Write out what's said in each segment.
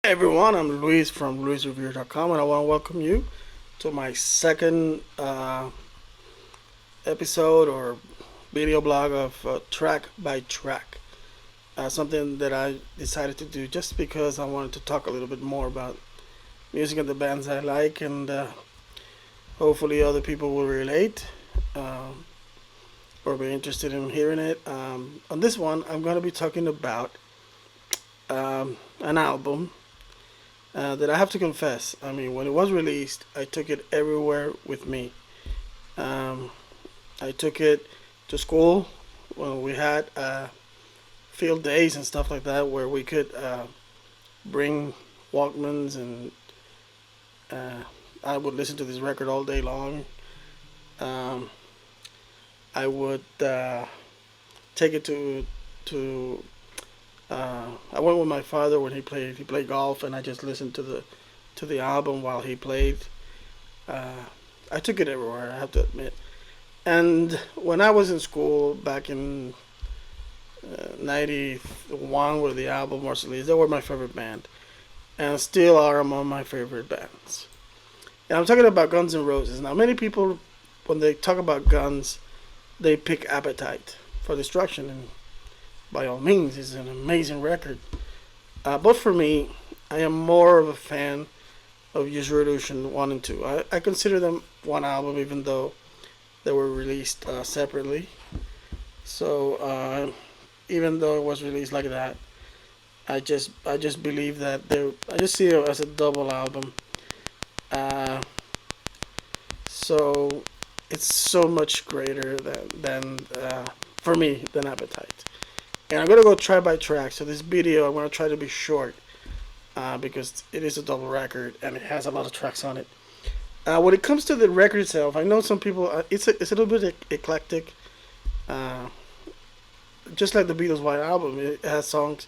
Everyone, I'm Luis from LuisRevere.com, and I want to welcome you to my second episode or video blog of track by track. Something that I decided to do just because I wanted to talk a little bit more about music and the bands I like, and hopefully other people will relate or be interested in hearing it. On this one, I'm going to be talking about an album that I have to confess. I mean, when it was released, I took it everywhere with me. Um, I took it to school when we had field days and stuff like that, where we could bring Walkmans, and uh, I would listen to this record all day long. Um, I would take it to I went with my father when he played golf, and I just listened to the album while he played. Uh, I took it everywhere, I have to admit. And when I was in school back in '91, where the album was released, they were my favorite band, and still are among my favorite bands. And I'm talking about Guns N' Roses. Now, many people, when they talk about Guns, they pick Appetite for Destruction, and by all means, it's an amazing record. But for me, I am more of a fan of Use Your Illusion 1 and 2. I consider them one album, even though they were released separately. So, even though it was released like that, I just believe that I just see it as a double album. Uh, so, it's so much greater than for me, than Appetite. And I'm gonna go track by track. So this video, I'm gonna try to be short because it is a double record and it has a lot of tracks on it. When it comes to the record itself, I know some people it's a little bit eclectic, uh, just like the Beatles' White Album. It has songs,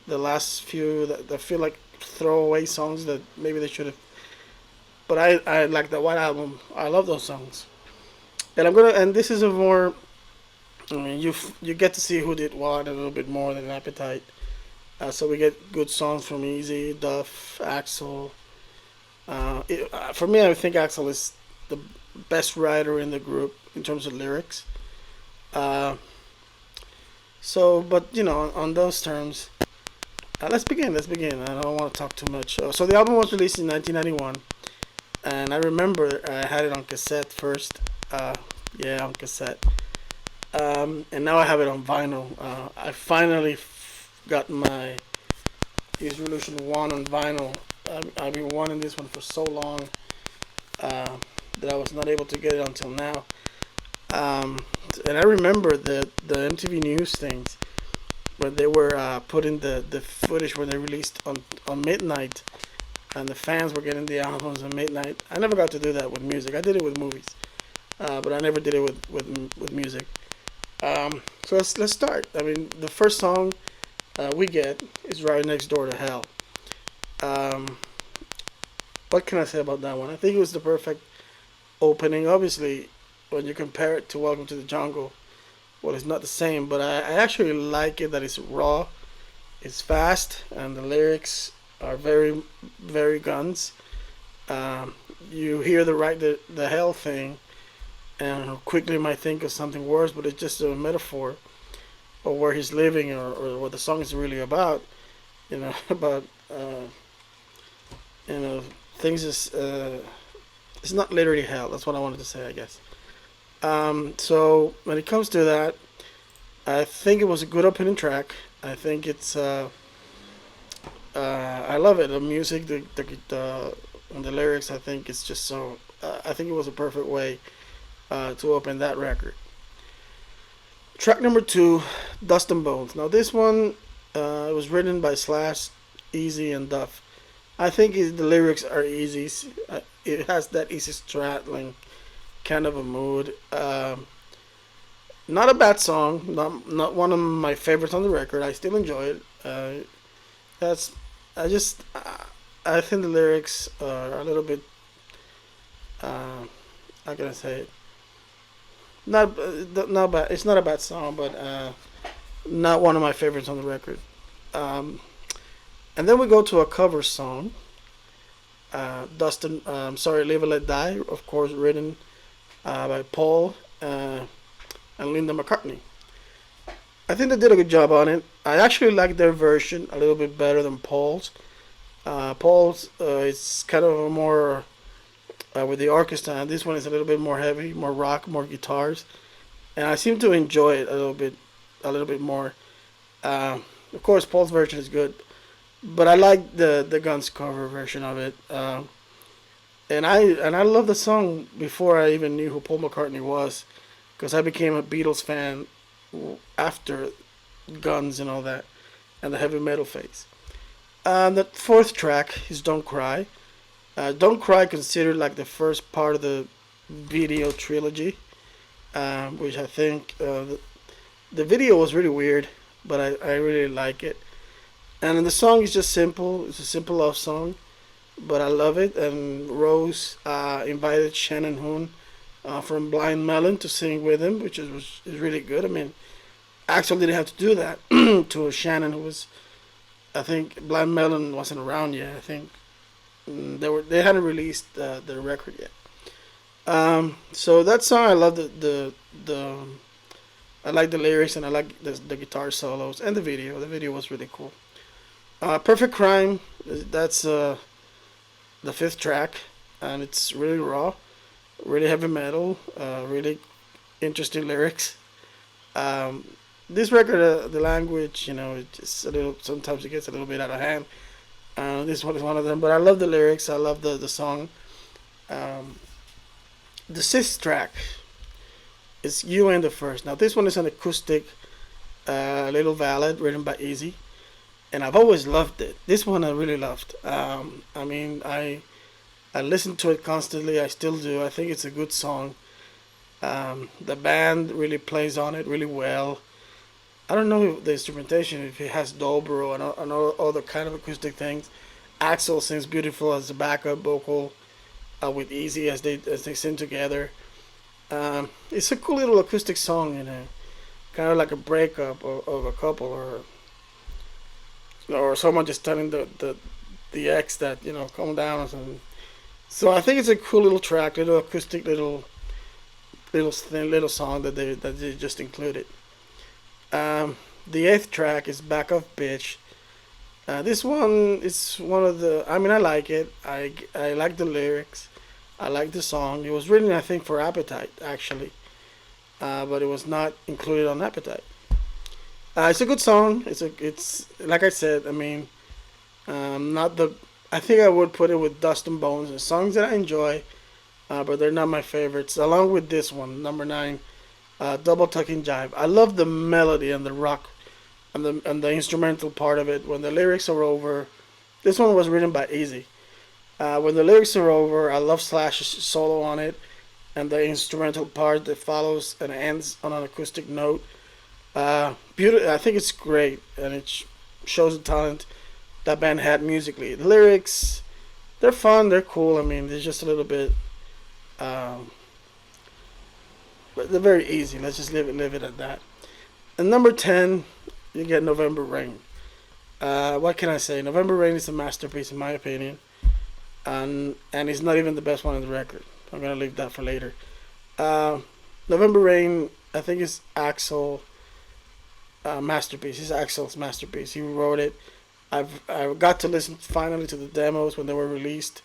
the last few that feel like throwaway songs that maybe they should have. But I like the White Album. I love those songs. And this is a more, I mean, you get to see who did what a little bit more than Appetite. So we get good songs from Easy, Duff, Axel. For me, I think Axel is the best writer in the group in terms of lyrics. Uh, but on those terms, let's begin. Let's begin. I don't want to talk too much. So the album was released in 1991, and I remember I had it on cassette first. Yeah, on cassette. And now I have it on vinyl. I finally got my Use Revolution 1 on vinyl. I've been wanting this one for so long that I was not able to get it until now. Um, and I remember the MTV News things where they were putting the footage when they released on midnight, and the fans were getting the albums on midnight. I never got to do that with music. I did it with movies, but I never did it with music. So let's start. I mean, the first song we get is "Right Next Door to Hell." Um, what can I say about that one? I think it was the perfect opening. Obviously, when you compare it to "Welcome to the Jungle," well, it's not the same, but I actually like it that it's raw, it's fast, and the lyrics are very, very Guns. Um, you hear the hell thing, and quickly might think of something worse, but it's just a metaphor or where he's living, or what the song is really about. About you know things is it's not literally hell. That's what I wanted to say, I guess. So when it comes to that, I think it was a good opening track. I think it's I love it. The music, and the lyrics. I think it's just so. I think it was a perfect way to open that record. Track number two, Dust and Bones. Now this one was written by Slash, Easy, and Duff. I think the lyrics are easy. It has that easy straddling kind of a mood. Not a bad song. Not one of my favorites on the record. I still enjoy it. That's I just I think the lyrics are a little bit. How can I say it? Not bad. It's not a bad song, but not one of my favorites on the record. Um, And then we go to a cover song. Dustin, sorry, Live and Let Die, of course, written by Paul and Linda McCartney. I think they did a good job on it. I actually like their version a little bit better than Paul's. Paul's is kind of a more with the orchestra, and this one is a little bit more heavy, more rock, more guitars, and I seem to enjoy it a little bit more. Of course, Paul's version is good, but I like the Guns cover version of it. And I love the song before I even knew who Paul McCartney was, because I became a Beatles fan after Guns and all that, and the heavy metal phase. The fourth track is "Don't Cry." "Don't Cry" considered like the first part of the video trilogy, which I think the video was really weird, but I really like it. And the song is just simple. It's a simple love song, but I love it. And Rose invited Shannon Hoon from Blind Melon to sing with him, which is really good. I mean, Axel didn't have to do that to Shannon, who was, I think, Blind Melon wasn't around yet. I think they hadn't released their record yet. So that song, I love the I like the lyrics, and I like the guitar solos and the video. The video was really cool. Perfect Crime, that's the fifth track, and it's really raw, really heavy metal, really interesting lyrics. Um, this record, the language, it just a little. Sometimes it gets a little bit out of hand. This one is one of them, but I love the lyrics. I love the song. Um, the sixth track is "You and the First." Now this one is an acoustic, little ballad written by Easy, and I've always loved it. This one I really loved. I mean, I listen to it constantly. I still do. I think it's a good song. The band really plays on it really well. I don't know if the instrumentation, if it has dobro and all other kind of acoustic things. Axel sings beautiful as a backup vocal with Easy as they sing together. It's a cool little acoustic song, kind of like a breakup of a couple, or someone just telling the ex that calm down or something. So I think it's a cool little track, little acoustic, little thin little song that they just included. The eighth track is "Back Off Bitch." This one is one of the. I mean, I like it. I like the lyrics. I like the song. It was written, I think, for Appetite actually, but it was not included on Appetite. It's a good song. It's like I said. I mean, not the. I think I would put it with Dust and Bones and songs that I enjoy, but they're not my favorites. Along with this one, number 9, Double Tucking Jive. I love the melody and the rock and the instrumental part of it. When the lyrics are over, this one was written by Easy. When the lyrics are over, I love Slash's solo on it, and the instrumental part that follows and ends on an acoustic note. Beautiful. I think it's great, and it shows the talent that band had musically. The lyrics, they're fun, they're cool. I mean, they're just a little bit, but they're very easy. Let's just leave it at that. And number 10, you get November Rain. What can I say? November Rain is a masterpiece in my opinion, and it's not even the best one on the record. I'm gonna leave that for later. Uh, November Rain, I think is Axel masterpiece. It's Axel's masterpiece. He wrote it. I got to listen finally to the demos when they were released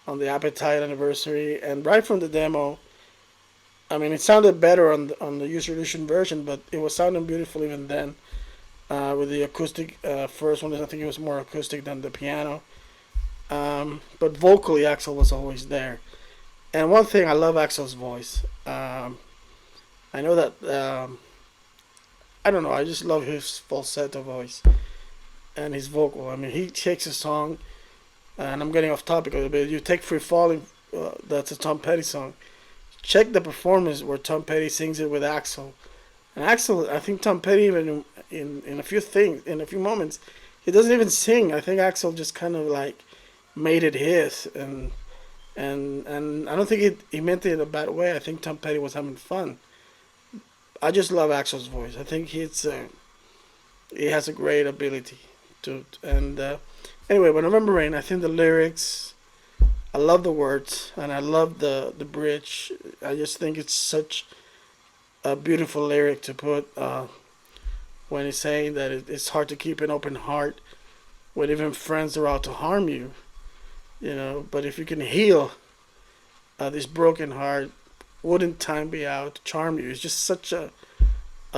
on the Appetite anniversary, and right from the demo, I mean, it sounded better on the user edition version, but it was sounding beautiful even then. With the acoustic first one, I think it was more acoustic than the piano. But vocally, Axel was always there. And one thing, I love Axel's voice. I know that I don't know. I just love his falsetto voice and his vocal. I mean, he takes a song, and I'm getting off topic a little bit. You take "Free Falling," that's a Tom Petty song. Check the performance where Tom Petty sings it with Axel. And Axel, I think Tom Petty even in a few things, in a few moments, he doesn't even sing. I think Axel just kind of like made it his, and I don't think he meant it in a bad way. I think Tom Petty was having fun. I just love Axel's voice. I think he has a great ability to, and Anyway, but November Rain, I think the lyrics, I love the words, and I love the bridge. I just think it's such a beautiful lyric to put when he's saying that it's hard to keep an open heart when even friends are out to harm you. You know, but if you can heal this broken heart, wouldn't time be out to charm you? It's just such a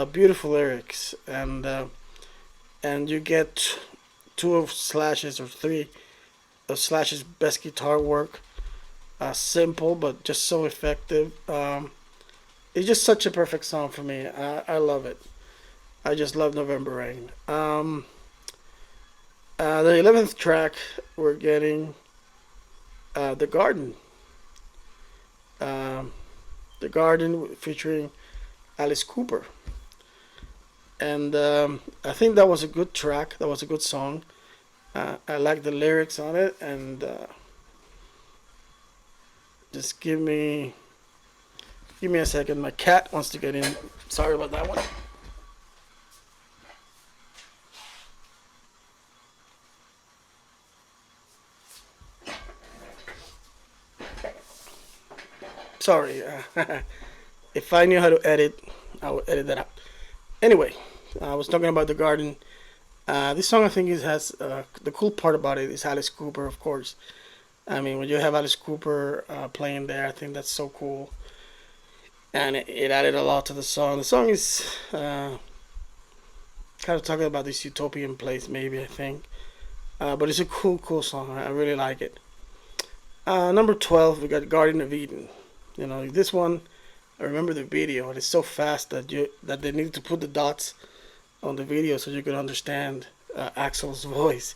beautiful lyrics, and you get two of Slash's or three of Slash's best guitar work. Simple but just so effective. It's just such a perfect song for me. I love it. I just love November Rain. The 11th track, we're getting The Garden. Um, the Garden featuring Alice Cooper. And I think that was a good track. That was a good song. I like the lyrics on it, and just give me a second. My cat wants to get in. Sorry about that one. Sorry. If I knew how to edit, I would edit that out. Anyway, I was talking about The Garden. This song, I think, it has the cool part about it is Alice Cooper, of course. I mean, when you have Alice Cooper playing there, I think that's so cool, and it added a lot to the song. The song is kind of talking about this utopian place, maybe, I think, but it's a cool song. I really like it. Number 12, we got Garden of Eden. You know, this one, I remember the video, and it's so fast that they need to put the dots on the video so you can understand Axel's voice.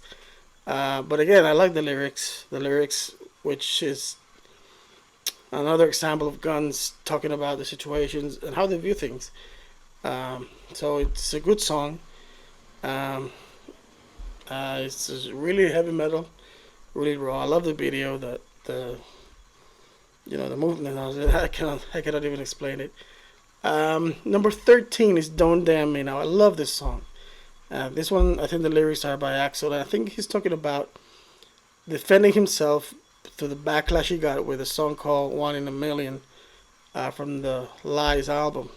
But again, I like the lyrics. The lyrics, which is another example of Guns talking about the situations and how they view things. So it's a good song. Um, it's really heavy metal, really raw. I love the video. The the movement. I cannot even explain it. Number 13 is Don't Damn Me Now. I love this song. This one, I think the lyrics are by Axel. And I think he's talking about defending himself through the backlash he got with a song called One in a Million from the Lies album.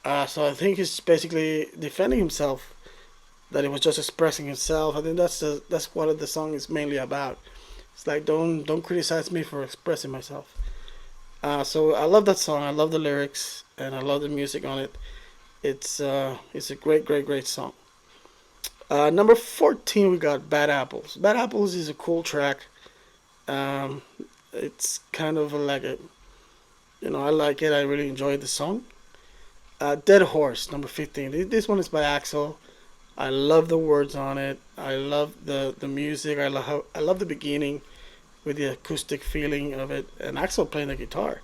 So I think he's basically defending himself, that he was just expressing himself. I think that's what the song is mainly about. It's like don't criticize me for expressing myself. So I love that song. I love the lyrics and I love the music on it. It's a great song. Number 14, we got Bad Apples. Bad Apples is a cool track. Um, it's kind of like I like it. I really enjoyed the song. Dead Horse, number 15. This one is by Axel. I love the words on it. I love the music. I love the beginning with the acoustic feeling of it, and Axel playing the guitar.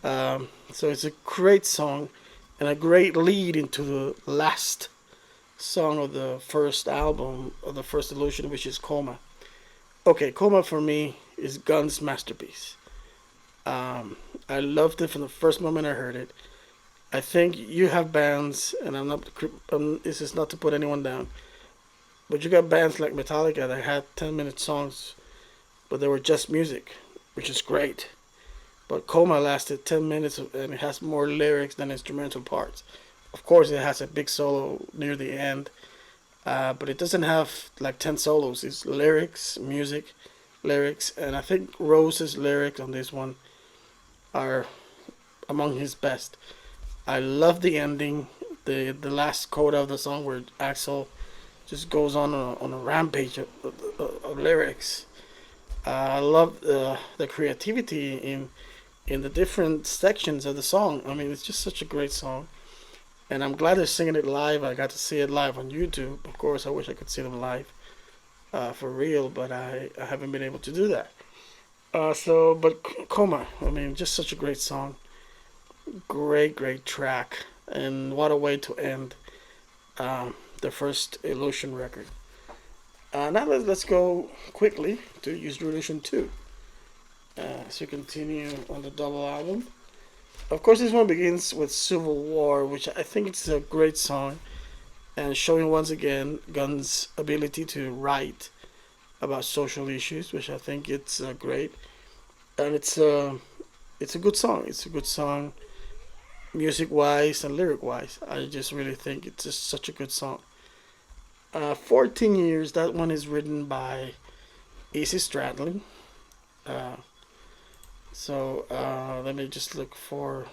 So it's a great song and a great lead into the last song of the first album of the first Illusion, which is Coma. Okay, Coma for me is Gun's masterpiece. I loved it from the first moment I heard it. I think you have bands, and this is not to put anyone down, but you got bands like Metallica that had 10-minute songs, but they were just music, which is great. But Coma lasted 10 minutes and it has more lyrics than instrumental parts. Of course, it has a big solo near the end, but it doesn't have like 10 solos. It's lyrics, music, lyrics, and I think Rose's lyrics on this one are among his best. I love the ending, the last coda of the song where Axel just goes on a rampage of lyrics. I love the creativity in the different sections of the song. I mean, it's just such a great song, and I'm glad they're singing it live. I got to see it live on YouTube. Of course, I wish I could see them live for real, but I haven't been able to do that. But Coma, I mean, just such a great song. Great track, and what a way to end the first Illusion record. Now let's go quickly to Use Illusion 2. So continue on the double album. Of course, this one begins with Civil War, which I think it's a great song, and showing once again Guns' ability to write about social issues, which I think it's great, and it's a good song. It's a good song, music wise and lyric wise. I just really think it's just such a good song. 14 years. That one is written by Easy Stradlin. Uh, let me just look for.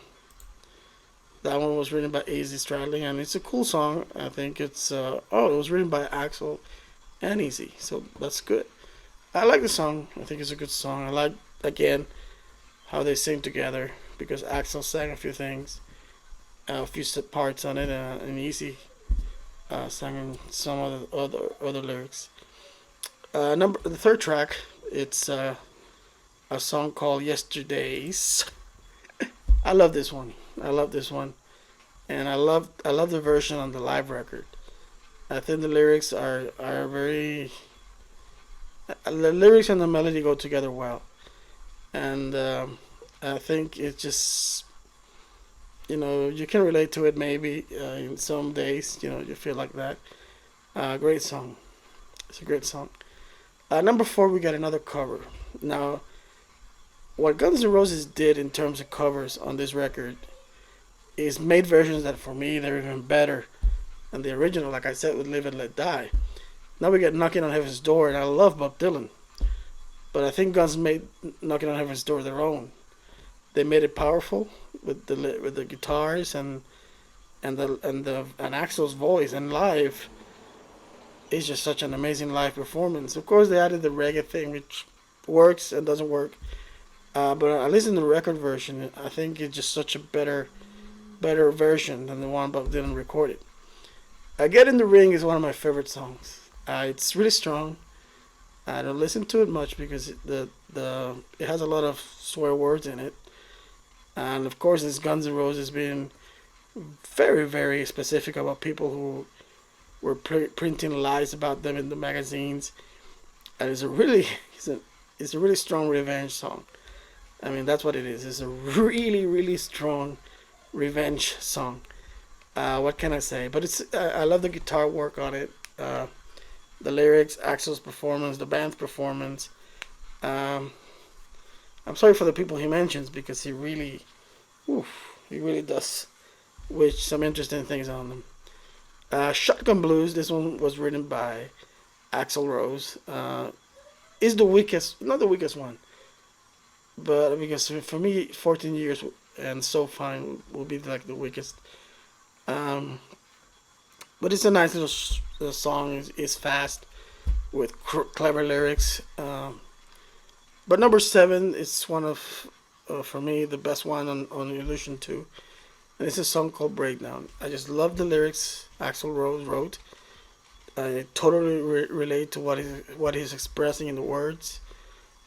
That one was written by Easy Stradlin, and it's a cool song. I think it's. It was written by Axel and Easy, so that's good. I like the song. I think it's a good song. I like, again, how they sing together, because Axel sang a few things, a few parts on it, and Easy sang some other lyrics. The third track, it's a song called Yesterdays. I love this one. I love this one, and I love the version on the live record. I think the lyrics are very. The lyrics and the melody go together well, and I think it just, you can relate to it maybe in some days. You feel like that. Great song. It's a great song. Number four, we got another cover. Now, what Guns N' Roses did in terms of covers on this record is made versions that, for me, they're even better than the original. Like I said, with "Live and Let Die." Now we get "Knocking on Heaven's Door," and I love Bob Dylan, but I think Guns made "Knocking on Heaven's Door" their own. They made it powerful with the guitars and Axl's voice, and live. It's just such an amazing live performance. Of course, they added the reggae thing, which works and doesn't work. But at least in the record version, I think it's just such a better version than the one Bob Dylan recorded. "Get in the Ring" is one of my favorite songs. It's really strong. I don't listen to it much because it has a lot of swear words in it, and of course, it's Guns N' Roses being very, very specific about people who were printing lies about them in the magazines, and it's a really strong revenge song. I mean, that's what it is. It's a really, really strong revenge song. What can I say? But I love the guitar work on it. The lyrics, Axel's performance, the band's performance. Um, I'm sorry for the people he mentions, because he really does wish some interesting things on them. "Shotgun Blues." This one was written by Axel Rose. Is the weakest, not the weakest one, but because for me, 14 years and "So Fine" will be like the weakest. Um, but it's a nice little song. It's fast with clever lyrics. But number seven is one of, for me, the best one on Illusion 2. And it's a song called "Breakdown." I just love the lyrics Axl Rose wrote. I totally relate to what he's expressing in the words.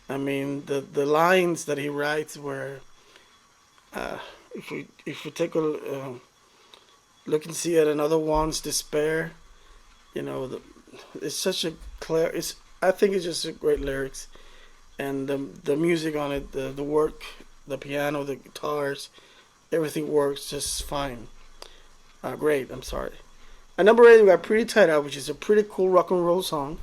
I mean, the lines that he writes were, uh, if we take a look and see at another one's despair, it's such a clear. I think it's just a great lyrics, and the music on it, the work, the piano, the guitars, everything works just fine. Great. I'm sorry. At number eight, we got "Pretty Tight Out," which is a pretty cool rock and roll song,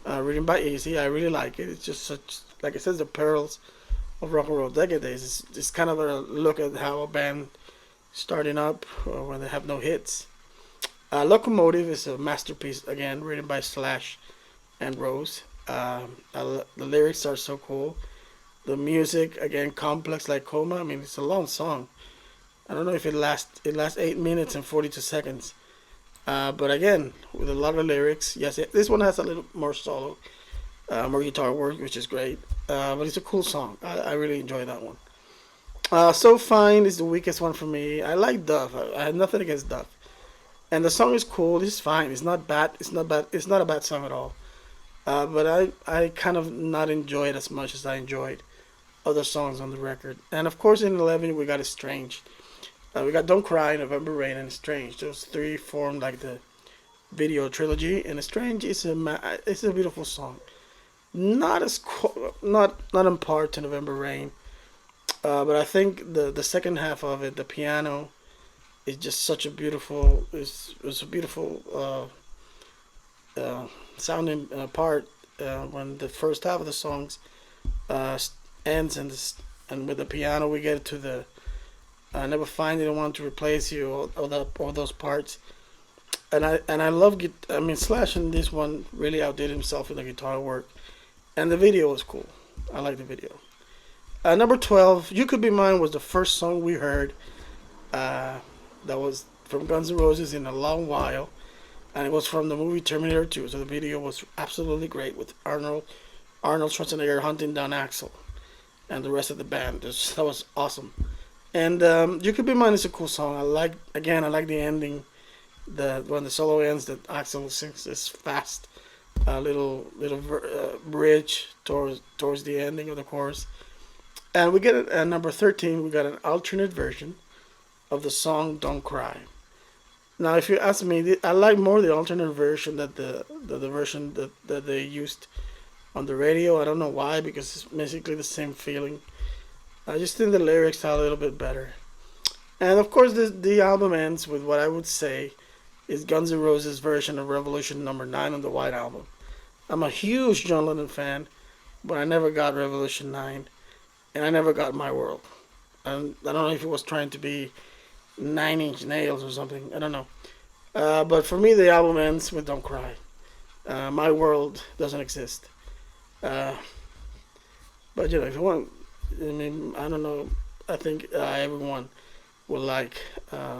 written by Easy. I really like it. It's just such, like it says, the perils of rock and roll decade days. It's kind of a look at how a band starting up when they have no hits. "Locomotive" is a masterpiece, again, written by Slash and Rose. The lyrics are so cool. The music, again, complex like Coma. I mean, it's a long song. I don't know if it lasts 8 minutes and 42 seconds. But again, with a lot of lyrics. Yes, this one has a little more solo, more guitar work, which is great. But it's a cool song. I really enjoy that one. "So Fine" is the weakest one for me. I like Duff. I had nothing against Duff, and the song is cool. It's fine. It's not bad. It's not bad. It's not a bad song at all. But I kind of not enjoy it as much as I enjoyed other songs on the record. And of course, in 11 we got "Estranged." We got "Don't Cry," "November Rain," and "Estranged." Those three formed like the video trilogy. And "Estranged" it's a beautiful song. Not as not on par to "November Rain," but I think the second half of it, the piano, is just such a beautiful. It's a beautiful sounding part. when the first half of the songs uh, ends and with the piano we get to the never find anyone to replace you all those parts. And I love I mean Slash in this one really outdid himself in the guitar work, and the video was cool. I like the video. Number 12, "You Could Be Mine" was the first song we heard. Uh, that was from Guns N' Roses in a long while, and it was from the movie Terminator 2. So the video was absolutely great with Arnold Schwarzenegger hunting down Axel and the rest of the band. That was awesome. And "You Could Be Mine" is a cool song. I like the ending. When the solo ends, that Axel sings this fast, little bridge towards the ending of the chorus. And we get at number 13. We got an alternate version of the song "Don't Cry." Now, if you ask me, I like more the alternate version than the version that they used on the radio. I don't know why, because it's basically the same feeling. I just think the lyrics are a little bit better. And of course, the album ends with what I would say is Guns N' Roses' version of Revolution Number 9 on the White Album. I'm a huge John Lennon fan, but I never got Revolution 9, and I never got My World. And I don't know if it was trying to be Nine Inch Nails or something. I don't know. But for me, the album ends with "Don't Cry." My World doesn't exist. Uh, but if you want, I mean, I don't know. I think everyone will like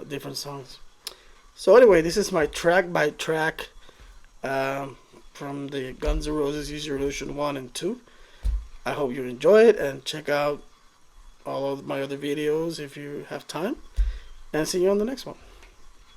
different songs. So anyway, this is my track by track from the Guns N' Roses Use Your Illusion 1 and 2. I hope you enjoy it, and check out all of my other videos if you have time. And see you on the next one.